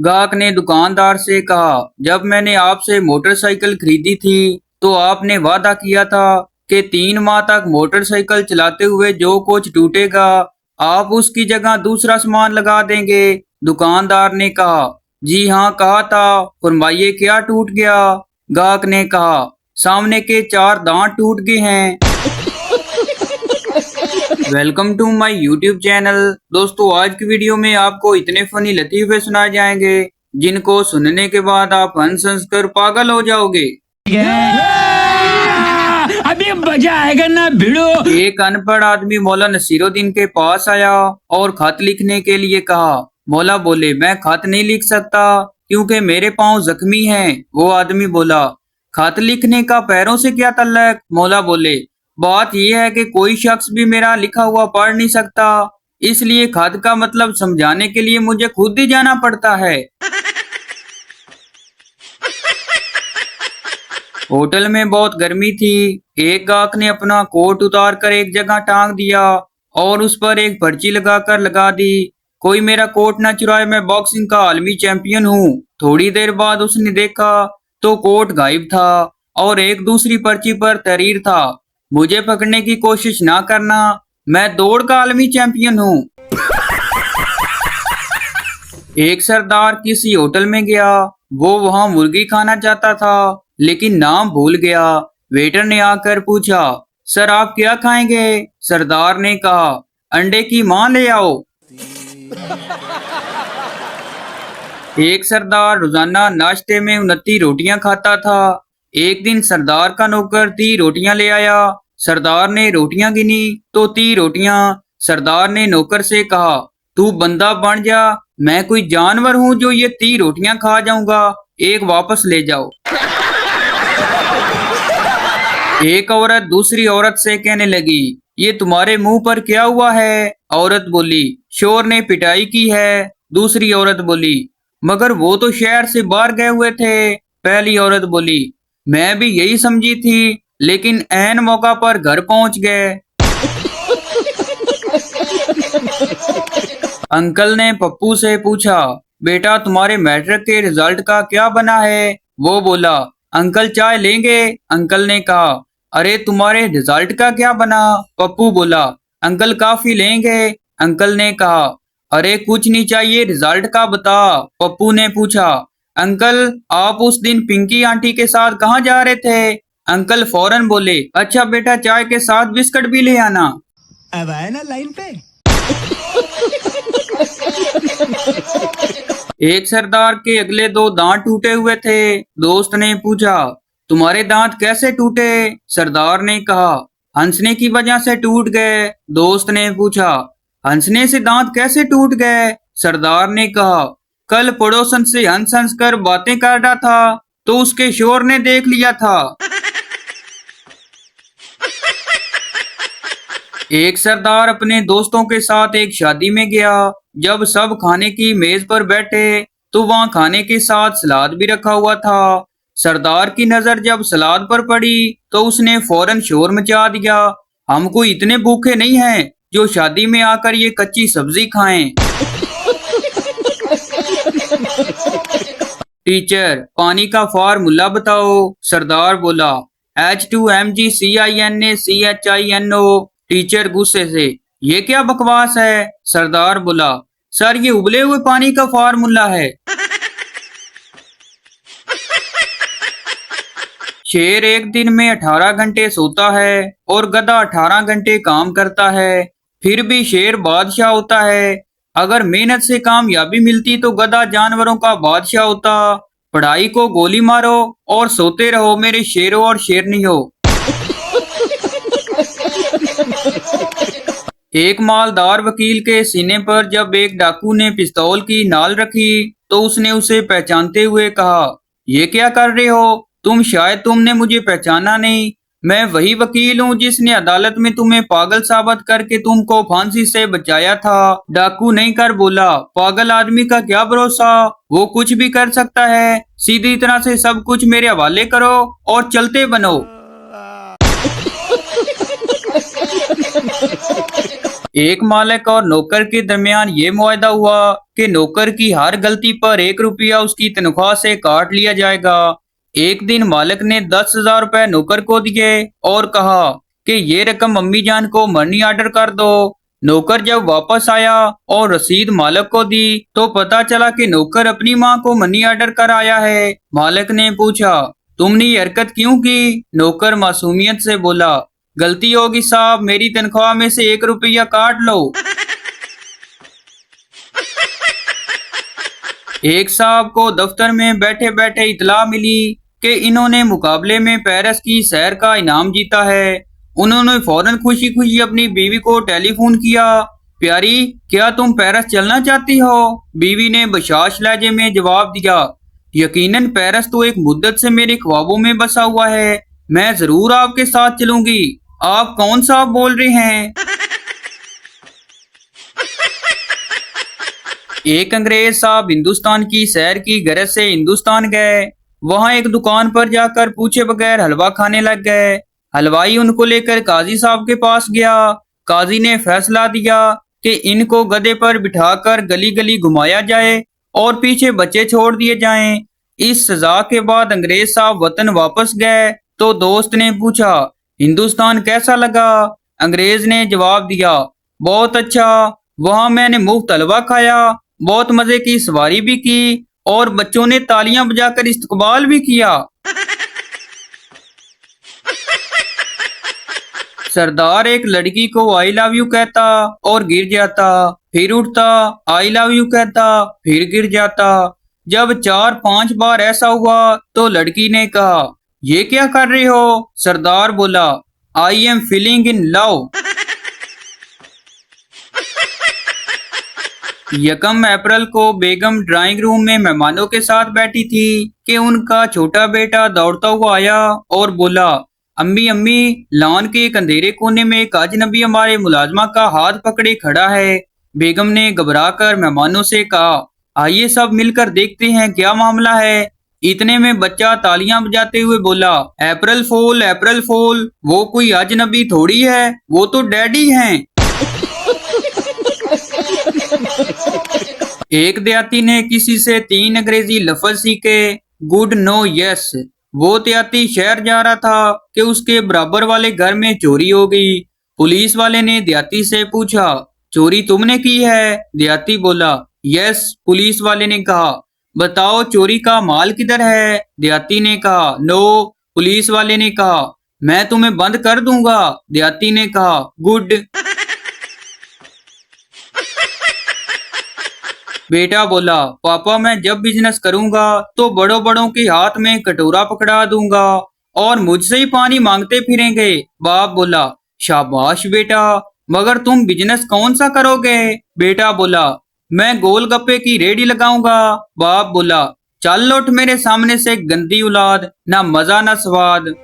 ग्राहक ने दुकानदार से कहा, जब मैंने आपसे मोटरसाइकिल खरीदी थी तो आपने वादा किया था कि 3 माह तक मोटरसाइकिल चलाते हुए जो कोच टूटेगा आप उसकी जगह दूसरा सामान लगा देंगे। दुकानदार ने कहा, जी हाँ कहा था, फरमाइए क्या टूट गया। ग्राहक ने कहा, सामने के 4 दांत टूट गए हैं। Welcome to my YouTube channel. दोस्तों आज की वीडियो में आपको इतने फनी लतीफे सुनाए जाएंगे जिनको सुनने के बाद आप हंस हंस कर पागल हो जाओगे। अभी मजा आएगा ना भिड़ो। एक अनपढ़ आदमी मौला नसीरुद्दीन के पास आया और खत लिखने के लिए कहा। मौला बोले, मैं खत नहीं लिख सकता क्योंकि मेरे पाँव जख्मी हैं। वो आदमी बोला, खत लिखने का पैरों से क्या तल्लक। मौला बोले, बात यह है कि कोई शख्स भी मेरा लिखा हुआ पढ़ नहीं सकता, इसलिए खत का मतलब समझाने के लिए मुझे खुद ही जाना पड़ता है। होटल में बहुत गर्मी थी। एक गाहक ने अपना कोट उतार कर एक जगह टांग दिया और उस पर एक पर्ची लगाकर लगा दी, कोई मेरा कोट न चुराए, मैं बॉक्सिंग का आलमी चैंपियन हूँ। थोड़ी देर बाद उसने देखा तो कोट गायब था और एक दूसरी पर्ची पर तहरीर था, मुझे पकड़ने की कोशिश ना करना, मैं दौड़ का आलमी चैंपियन हूँ। एक सरदार किसी होटल में गया। वो वहाँ मुर्गी खाना चाहता था लेकिन नाम भूल गया। वेटर ने आकर पूछा, सर आप क्या खाएंगे। सरदार ने कहा, अंडे की माँ ले आओ। एक सरदार रोजाना नाश्ते में 29 रोटियां खाता था। एक दिन सरदार का नौकर 30 रोटियां ले आया। सरदार ने रोटियां गिनी तो 30 रोटियां। सरदार ने नौकर से कहा, तू बंदा बन जा, मैं कोई जानवर हूँ जो ये 30 रोटियां खा जाऊंगा, एक वापस ले जाओ। एक औरत दूसरी औरत से कहने लगी, ये तुम्हारे मुंह पर क्या हुआ है। औरत बोली, शोर ने पिटाई की है। दूसरी औरत बोली, मगर वो तो शहर से बाहर गए हुए थे। पहली औरत बोली, मैं भी यही समझी थी लेकिन ऐन मौका पर घर पहुंच गए। अंकल ने पप्पू से पूछा, बेटा तुम्हारे मैट्रिक के रिजल्ट का क्या बना है। वो बोला, अंकल चाय लेंगे। अंकल ने कहा, अरे तुम्हारे रिजल्ट का क्या बना। पप्पू बोला, अंकल काफी लेंगे। अंकल ने कहा, अरे कुछ नहीं चाहिए, रिजल्ट का बता। पप्पू ने पूछा, अंकल आप उस दिन पिंकी आंटी के साथ कहाँ जा रहे थे। अंकल फौरन बोले, अच्छा बेटा चाय के साथ बिस्कुट भी ले आना। अब आए ना लाइन पे। एक सरदार के अगले 2 दांत टूटे हुए थे। दोस्त ने पूछा, तुम्हारे दांत कैसे टूटे। सरदार ने कहा, हंसने की वजह से टूट गए। दोस्त ने पूछा, हंसने से दांत कैसे टूट गए। सरदार ने कहा, कल पड़ोसन से हंस हंस कर बातें कर रहा था तो उसके शोर ने देख लिया था। एक सरदार अपने दोस्तों के साथ एक शादी में गया। जब सब खाने की मेज पर बैठे तो वहाँ खाने के साथ सलाद भी रखा हुआ था। सरदार की नजर जब सलाद पर पड़ी तो उसने फौरन शोर मचा दिया, हम कोई इतने भूखे नहीं हैं जो शादी में आकर ये कच्ची सब्जी खाएं। टीचर पानी का फार्मूला बताओ। सरदार बोला, H2MgCinACHINO। टीचर गुस्से से, ये क्या बकवास है। सरदार बोला, सर ये उबले हुए पानी का फार्मूला है। शेर एक दिन में 18 घंटे सोता है और गधा 18 घंटे काम करता है, फिर भी शेर बादशाह होता है। अगर मेहनत से कामयाबी मिलती तो गधा जानवरों का बादशाह होता। पढ़ाई को गोली मारो और सोते रहो मेरे शेरों और शेरनियों। एक मालदार वकील के सीने पर जब एक डाकू ने पिस्तौल की नाल रखी तो उसने उसे पहचानते हुए कहा, ये क्या कर रहे हो तुम, शायद तुमने मुझे पहचाना नहीं, मैं वही वकील हूँ जिसने अदालत में तुम्हें पागल साबित करके तुमको फांसी से बचाया था। डाकू नहीं कर बोला, पागल आदमी का क्या भरोसा, वो कुछ भी कर सकता है, सीधी तरह से सब कुछ मेरे हवाले करो और चलते बनो। एक मालिक और नौकर के दरमियान ये मुआहदा हुआ कि नौकर की हर गलती पर 1 रुपया उसकी तनख्वाह से काट लिया जाएगा। एक दिन मालिक ने 10,000 रुपए नौकर को दिए और कहा कि ये रकम अम्मी जान को मनी ऑर्डर कर दो। नौकर जब वापस आया और रसीद मालिक को दी तो पता चला कि नौकर अपनी माँ को मनी ऑर्डर कर आया है। मालिक ने पूछा, तुमने ये हरकत क्यों की? नौकर मासूमियत से बोला, गलती होगी साहब, मेरी तनख्वाह में से 1 रुपया काट लो। एक साहब को दफ्तर में बैठे बैठे इतला मिली कि इन्होंने मुकाबले में पेरिस की सैर का इनाम जीता है। उन्होंने फौरन खुशी खुशी अपनी बीवी को टेलीफोन किया, प्यारी क्या तुम पेरिस चलना चाहती हो? बीवी ने बशाश लहजे में जवाब दिया, यकीनन पेरिस तो एक मुद्दत से मेरे ख्वाबों में बसा हुआ है, मैं जरूर आपके साथ चलूंगी। आप कौन सा बोल रहे हैं? एक अंग्रेज साहब हिंदुस्तान की सैर की गरज से हिंदुस्तान गए। वहां एक दुकान पर जाकर पूछे बगैर हलवा खाने लग गए। हलवाई उनको लेकर काजी साहब के पास गया। काजी ने फैसला दिया कि इनको गधे पर बिठाकर गली गली घुमाया जाए और पीछे बच्चे छोड़ दिए जाएं। इस सजा के बाद अंग्रेज साहब वतन वापस गए तो दोस्त ने पूछा, हिंदुस्तान कैसा लगा? अंग्रेज ने जवाब दिया, बहुत अच्छा, वहां मैंने मुफ्त हलवा खाया, बहुत मजे की सवारी भी की और बच्चों ने तालियां बजाकर इस्तकबाल भी किया। सरदार एक लड़की को आई लव यू कहता और गिर जाता, फिर उठता, आई लव यू कहता, फिर गिर जाता। जब 4-5 बार ऐसा हुआ तो लड़की ने कहा, ये क्या कर रही हो? सरदार बोला, I am feeling in love. 1 अप्रैल को बेगम ड्राइंग रूम में मेहमानों के साथ बैठी थी कि उनका छोटा बेटा दौड़ता हुआ आया और बोला, अम्मी अम्मी, लॉन के एक अंधेरे कोने में एक अजनबी हमारे मुलाजमा का हाथ पकड़े खड़ा है। बेगम ने घबराकर मेहमानों से कहा, आइए सब मिलकर देखते हैं क्या मामला है। इतने में बच्चा तालियां बजाते हुए बोला, अप्रैल फूल, अप्रैल फूल, वो कोई अजनबी थोड़ी है, वो तो डैडी हैं। एक देहाती ने किसी से 3 अंग्रेजी लफ्ज सीखे, गुड, नो, यस। वो देहाती शहर जा रहा था कि उसके बराबर वाले घर में चोरी हो गई। पुलिस वाले ने देहाती से पूछा, चोरी तुमने की है? देहाती बोला, यस। पुलिस वाले ने कहा, बताओ चोरी का माल किधर है? देहाती ने कहा, नो। पुलिस वाले ने कहा, मैं तुम्हें बंद कर दूंगा। देहाती ने कहा, गुड। बेटा बोला, पापा मैं जब बिजनेस करूंगा तो बड़ों बड़ों के हाथ में कटोरा पकड़ा दूंगा और मुझसे ही पानी मांगते फिरेंगे। बाप बोला, शाबाश बेटा, मगर तुम बिजनेस कौन सा करोगे? बेटा बोला, मैं गोलगप्पे की रेडी लगाऊंगा। बाप बोला, चल लौट मेरे सामने से गंदी औलाद, ना मजा ना स्वाद।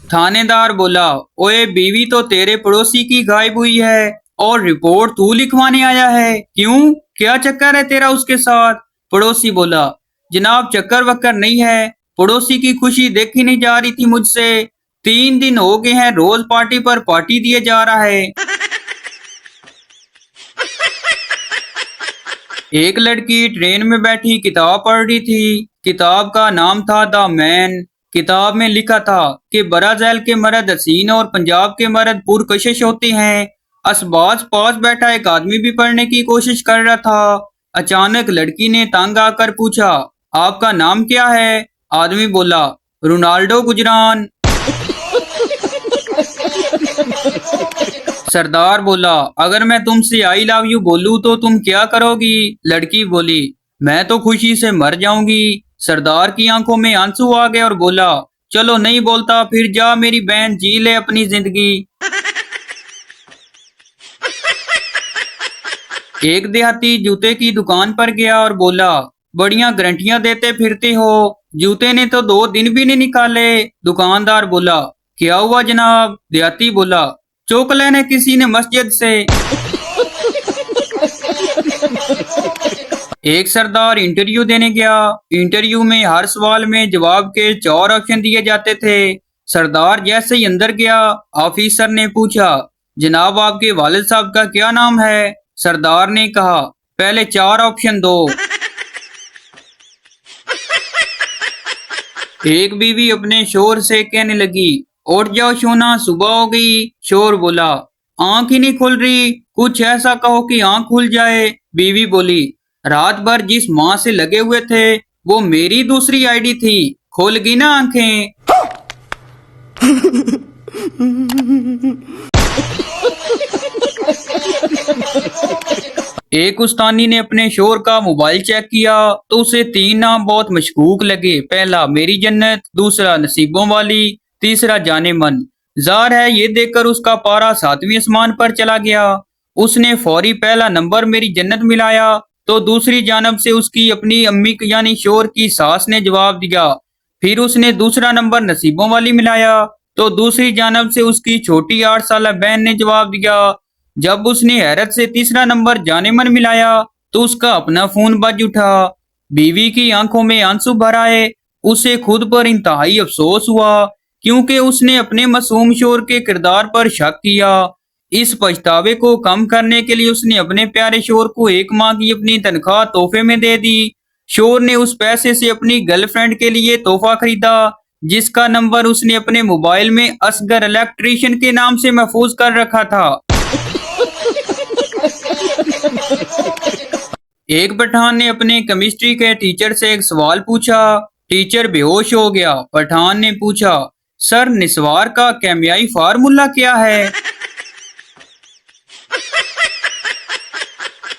थानेदार बोला, ओए बीवी तो तेरे पड़ोसी की गायब हुई है और रिपोर्ट तू लिखवाने आया है, क्यों? क्या चक्कर है तेरा उसके साथ? पड़ोसी बोला, जनाब चक्कर वक्कर नहीं है, पड़ोसी की खुशी देखी नहीं जा रही थी मुझसे, 3 दिन हो गए हैं रोज पार्टी पर पार्टी दिए जा रहा है। एक लड़की ट्रेन में बैठी किताब पढ़ रही थी। किताब का नाम था द मैन। किताब में लिखा था कि बराज़ैल के मर्द हसीन और पंजाब के मर्द पुरकशिश होते हैं। असबाज पास बैठा एक आदमी भी पढ़ने की कोशिश कर रहा था। अचानक लड़की ने तंग आकर पूछा, आपका नाम क्या है? आदमी बोला, रोनाल्डो गुजरान। सरदार बोला, अगर मैं तुमसे आई लव यू बोलूं तो तुम क्या करोगी? लड़की बोली, मैं तो खुशी से मर जाऊंगी। सरदार की आंखों में आंसू आ गए और बोला, चलो नहीं बोलता, फिर जा मेरी बहन, जी ले अपनी जिंदगी। एक देहाती जूते की दुकान पर गया और बोला, बढ़िया गारंटियां देते फिरते हो, जूते ने तो 2 दिन भी नहीं निकाले। दुकानदार बोला, क्या हुआ जनाब? देहाती बोला, चौक लेने किसी ने मस्जिद से। एक सरदार इंटरव्यू देने गया। इंटरव्यू में हर सवाल में जवाब के 4 ऑप्शन दिए जाते थे। सरदार जैसे ही अंदर गया, ऑफिसर ने पूछा, जनाब आपके वालिद साहब का क्या नाम है? सरदार ने कहा, पहले 4 ऑप्शन दो। एक बीवी अपने शोर से कहने लगी, उठ जाओ सोना, सुबह हो गई। शोर बोला, आंख ही नहीं खुल रही, कुछ ऐसा कहो कि आंख खुल जाए। बीवी बोली, रात भर जिस माँ से लगे हुए थे वो मेरी दूसरी आईडी थी, खुल गई ना आंखें। एक उस्तानी ने अपने शोर का मोबाइल चेक किया तो उसे 3 नाम बहुत मशकूक लगे। पहला मेरी जन्नत, दूसरा नसीबों वाली, तीसरा जाने मन। ज़ाहिर है ये देखकर उसका पारा 7वें आसमान पर चला गया। उसने फौरी पहला नंबर मेरी जन्नत मिलाया तो दूसरी जानब से उसकी अपनी अम्मी यानी शोर की सास ने जवाब दिया। फिर उसने दूसरा नंबर नसीबों वाली मिलाया तो दूसरी जानब से उसकी छोटी 8 साल बहन ने जवाब दिया। जब उसने हैरत से तीसरा नंबर जाने मन मिलाया तो उसका अपना फोन बज उठा। बीवी की आंखों में आंसू भर आए। उसे खुद पर इंतहाई अफसोस हुआ क्योंकि उसने अपने मासूम शोर के किरदार पर शक किया। इस पछतावे को कम करने के लिए उसने अपने प्यारे शोर को 1 माह की अपनी तनख्वाह तोहफे में दे दी। शोर ने उस पैसे से अपनी गर्लफ्रेंड के लिए तोहफा खरीदा जिसका नंबर उसने अपने मोबाइल में असगर इलेक्ट्रीशियन के नाम से महफूज कर रखा था। एक पठान ने अपने केमिस्ट्री के टीचर से एक सवाल पूछा। टीचर बेहोश हो गया। पठान ने पूछा, सर निस्वार का केमियाई फार्मूला क्या है?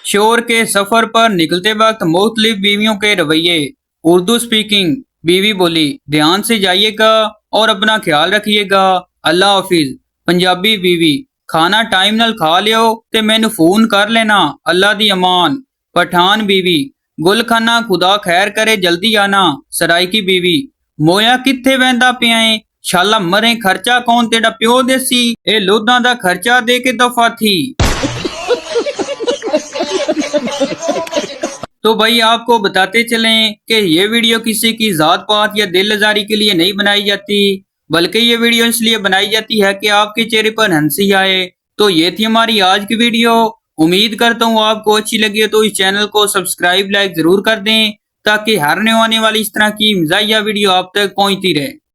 शोर के सफर पर निकलते वक्त मुख्तलिफ बीवियों के रवैये। उर्दू स्पीकिंग। बीवी बोली, ध्यान से जाइएगा और अपना ख्याल रखिएगा, अल्लाह हाफिज। पंजाबी बीवी, खाना टाइम नाल खा लियो ते मैनू फोन कर लेना, अल्लाह दी अमान। पठान बीवी, गुल खाना खुदा खैर करे, जल्दी आना। सराइकी बीवी, मोया कित्थे वहंदा पिया है, शाला मरे खर्चा कौन तेरा प्यो देसी, ए लोधां दा खर्चा दे के दफा थी। तो भाई आपको बताते चलें कि ये वीडियो किसी की जात पात या दिल आजारी के लिए नहीं बनाई जाती, बल्कि ये वीडियो इसलिए बनाई जाती है कि आपके चेहरे पर हंसी आए। तो ये थी हमारी आज की वीडियो। उम्मीद करता हूँ आपको अच्छी लगी हो तो इस चैनल को सब्सक्राइब लाइक जरूर कर दें ताकि हर आने वाली इस तरह की मज़ाहिया वीडियो आप तक पहुँचती रहे।